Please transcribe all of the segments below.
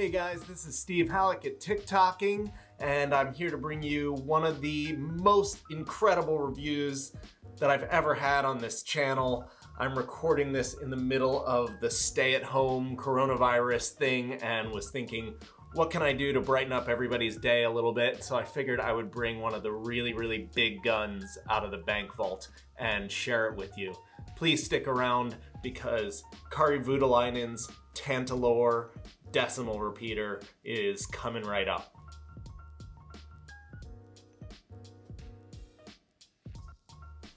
Hey guys, this is Steve Halleck at TikToking, and I'm here to bring you one of the most incredible reviews that I've ever had on this channel. I'm recording this in the middle of the stay-at-home coronavirus thing and was thinking, what can I do to brighten up everybody's day a little bit? So I figured I would bring one of the really big guns out of the bank vault and share it with you. Please stick around because Kari Voutilainen's Tantalor decimal repeater is coming right up.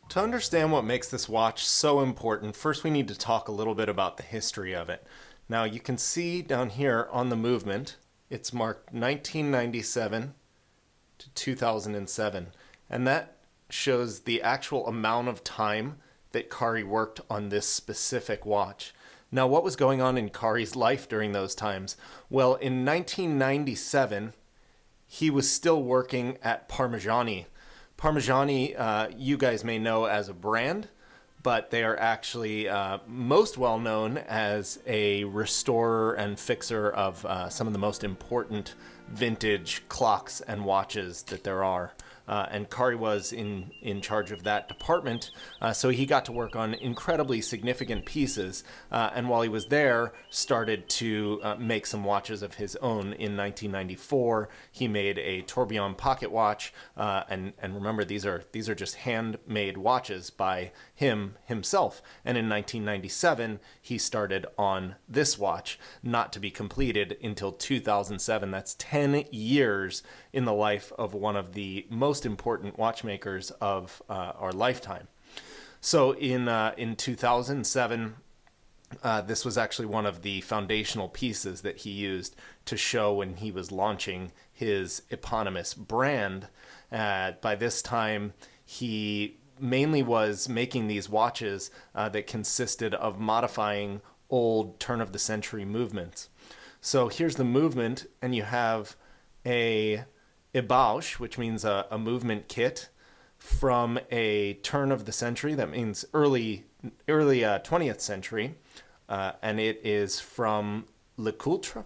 To understand what makes this watch so important, first we need to talk a little bit about the history of it. Now you can see down here on the movement, it's marked 1997 to 2007, and that shows the actual amount of time that Kari worked on this specific watch. Now, what was going on in Kari's life during those times? Well, in 1997, he was still working at Parmigiani. Parmigiani, you guys may know as a brand, but they are actually most well known as a restorer and fixer of some of the most important vintage clocks and watches that there are. And Kari was in charge of that department, so he got to work on incredibly significant pieces, and while he was there, started to make some watches of his own. In 1994, he made a tourbillon pocket watch, and remember, these are just handmade watches by himself. And in 1997, he started on this watch, not to be completed until 2007. That's 10 years in the life of one of the most important watchmakers of our lifetime. So in 2007, this was actually one of the foundational pieces that he used to show when he was launching his eponymous brand. By this time, he mainly was making these watches that consisted of modifying old turn-of-the-century movements. So here's the movement, and you have a Ebauche, which means a movement kit from a turn of the century. That means early 20th century, and it is from Le Coultre,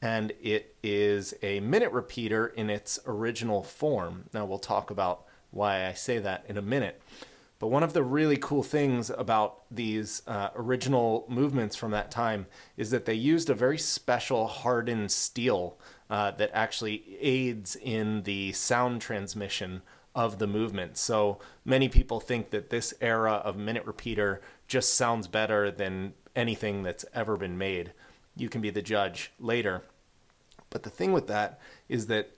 and it is a minute repeater in its original form. Now we'll talk about why I say that in a minute. But one of the really cool things about these original movements from that time is that they used a very special hardened steel that actually aids in the sound transmission of the movement. So many people think that this era of minute repeater just sounds better than anything that's ever been made. You can be the judge later. But the thing with that is that,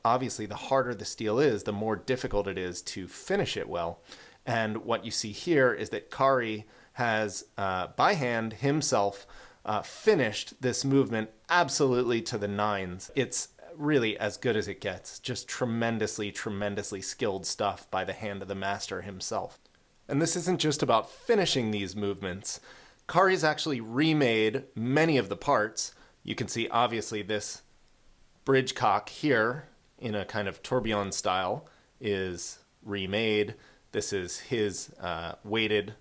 obviously the harder the steel is, the more difficult it is to finish it well. And what you see here is that Kari has, by hand, himself, finished this movement absolutely to the nines. It's really as good as it gets. Just tremendously skilled stuff by the hand of the master himself. And this isn't just about finishing these movements. Kari's actually remade many of the parts. You can see, obviously, this bridge cock here in a kind of tourbillon style is remade. This is his weighted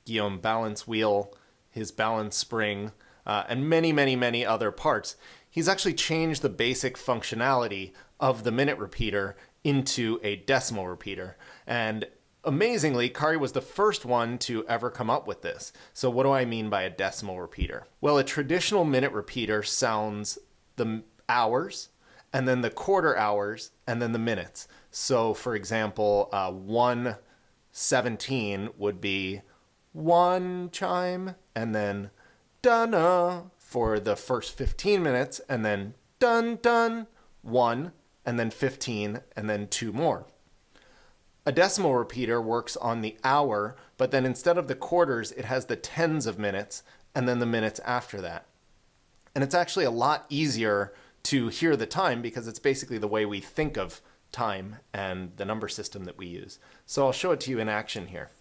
Guillaume balance wheel, his balance spring, and many other parts. He's actually changed the basic functionality of the minute repeater into a decimal repeater. And amazingly, Kari was the first one to ever come up with this. So what do I mean by a decimal repeater? Well, a traditional minute repeater sounds the hours, and then the quarter hours, and then the minutes. So, for example, 1:17 would be one chime, and then dun for the first 15 minutes, and then dun, one, and then 15, and then two more. A decimal repeater works on the hour, but then instead of the quarters, it has the tens of minutes, and then the minutes after that. And it's actually a lot easier to hear the time because it's basically the way we think of time and the number system that we use. So I'll show it to you in action here.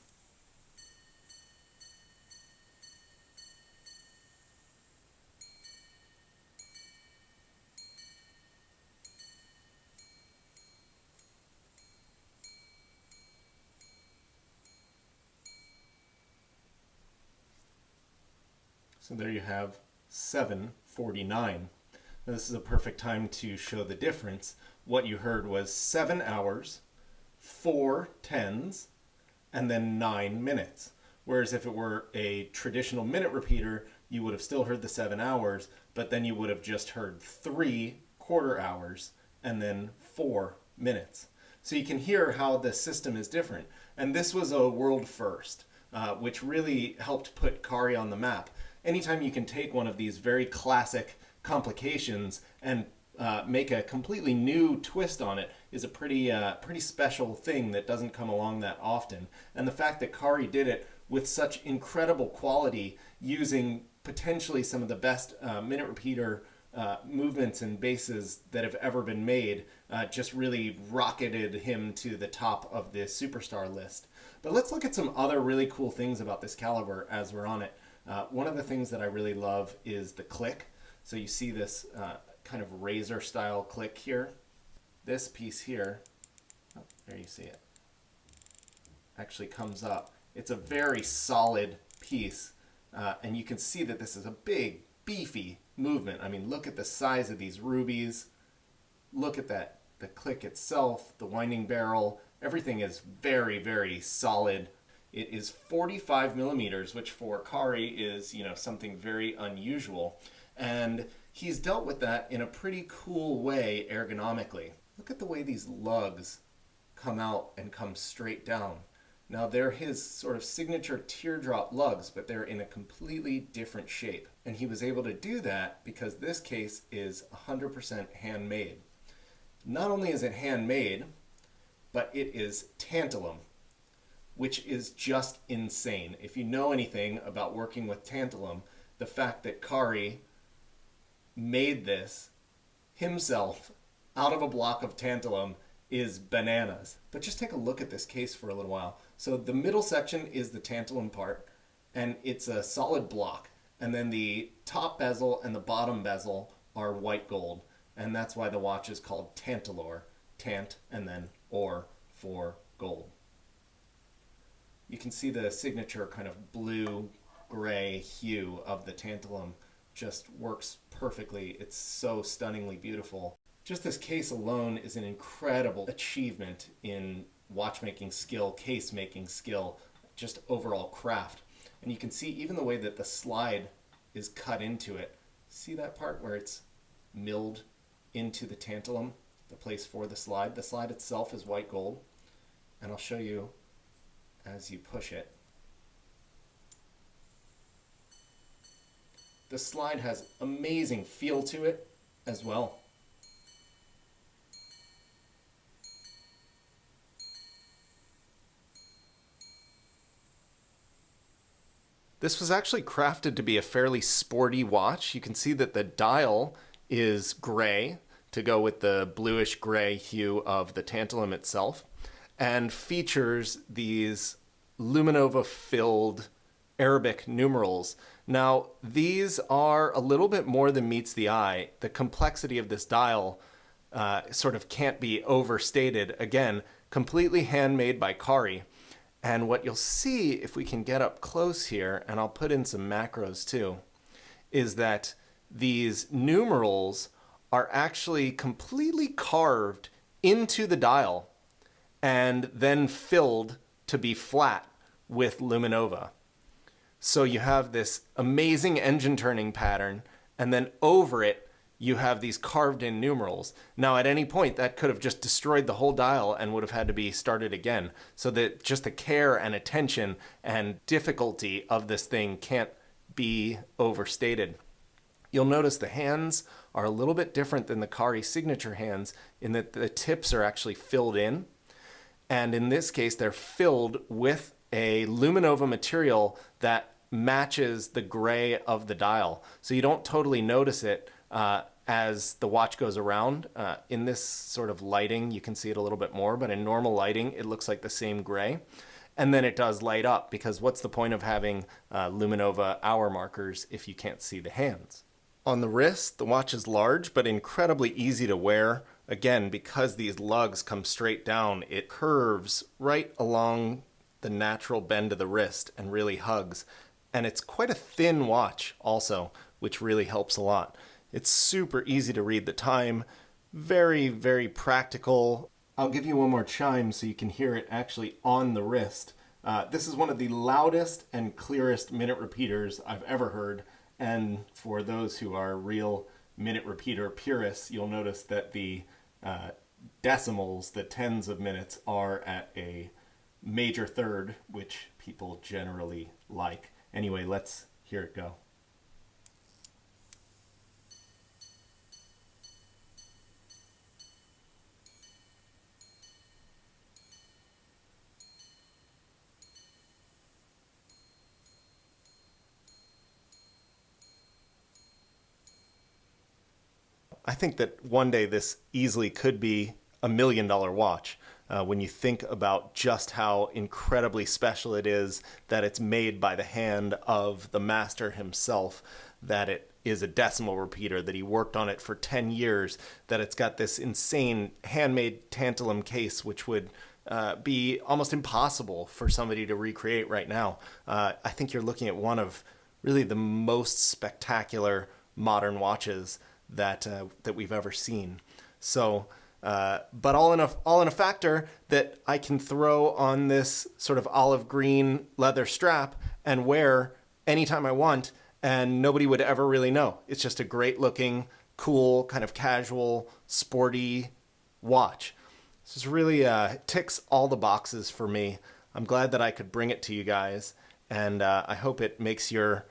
So there you have 7:49. This is a perfect time to show the difference. What you heard was 7 hours, 4 tens, and then 9 minutes. Whereas if it were a traditional minute repeater, you would have still heard the 7 hours, but then you would have just heard 3 quarter hours and then 4 minutes. So you can hear how the system is different. And this was a world first, which really helped put Kari on the map. Anytime you can take one of these very classic complications and make a completely new twist on it is a pretty special thing that doesn't come along that often. And the fact that Kari did it with such incredible quality, using potentially some of the best minute repeater movements and bases that have ever been made, just really rocketed him to the top of the superstar list. But let's look at some other really cool things about this caliber as we're on it. One of the things that I really love is the click. So you see this kind of razor style click here. This piece here, oh, there you see it, actually comes up. It's a very solid piece, and you can see that this is a big, beefy movement. I mean, look at the size of these rubies. Look at that, the click itself, the winding barrel, everything is very, very solid. It is 45 millimeters, which for Kari is, something very unusual. And he's dealt with that in a pretty cool way ergonomically. Look at the way these lugs come out and come straight down. Now they're his sort of signature teardrop lugs, but they're in a completely different shape. And he was able to do that because this case is 100% handmade. Not only is it handmade, but it is tantalum, which is just insane. If you know anything about working with tantalum, the fact that Kari made this himself out of a block of tantalum is bananas. But just take a look at this case for a little while. So the middle section is the tantalum part, and it's a solid block. And then the top bezel and the bottom bezel are white gold. And that's why the watch is called Tantalor. Tant and then or for gold. You can see the signature kind of blue-gray hue of the tantalum just works perfectly. It's so stunningly beautiful. Just this case alone is an incredible achievement in watchmaking skill, case making skill, just overall craft. And you can see even the way that the slide is cut into it. See that part where it's milled into the tantalum, the place for the slide? The slide itself is white gold. And I'll show you as you push it. The slide has amazing feel to it as well. This was actually crafted to be a fairly sporty watch. You can see that the dial is gray to go with the bluish gray hue of the tantalum itself, and features these luminova filled Arabic numerals. Now, these are a little bit more than meets the eye. The complexity of this dial sort of can't be overstated. Again, completely handmade by Kari. And what you'll see, if we can get up close here, and I'll put in some macros too, is that these numerals are actually completely carved into the dial and then filled to be flat with luminova. So you have this amazing engine turning pattern, and then over it you have these carved in numerals. Now at any point that could have just destroyed the whole dial and would have had to be started again. So that just the care and attention and difficulty of this thing can't be overstated. You'll notice the hands are a little bit different than the Kari signature hands in that the tips are actually filled in. And in this case, they're filled with a luminova material that matches the gray of the dial. So you don't totally notice it as the watch goes around. In this sort of lighting, you can see it a little bit more, but in normal lighting, it looks like the same gray. And then it does light up, because what's the point of having luminova hour markers if you can't see the hands? On the wrist, the watch is large, but incredibly easy to wear. Again, because these lugs come straight down, it curves right along the natural bend of the wrist and really hugs. And it's quite a thin watch also, which really helps a lot. It's super easy to read the time, very, very practical. I'll give you one more chime so you can hear it actually on the wrist. This is one of the loudest and clearest minute repeaters I've ever heard. And for those who are real minute repeater purists, you'll notice that the decimals, the tens of minutes, are at a major third, which people generally like. Anyway, let's hear it go. I think that one day this easily could be $1 million watch. When you think about just how incredibly special it is that it's made by the hand of the master himself, that it is a decimal repeater, that he worked on it for 10 years, that it's got this insane handmade tantalum case, which would be almost impossible for somebody to recreate right now. I think you're looking at one of really the most spectacular modern watches that we've ever seen. So, but all in a factor that I can throw on this sort of olive green leather strap and wear anytime I want, and nobody would ever really know. It's just a great looking, cool, kind of casual, sporty watch. This is really ticks all the boxes for me. I'm glad that I could bring it to you guys, and I hope it makes your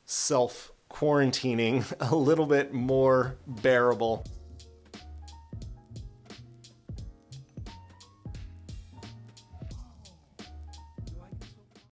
self quarantining a little bit more bearable.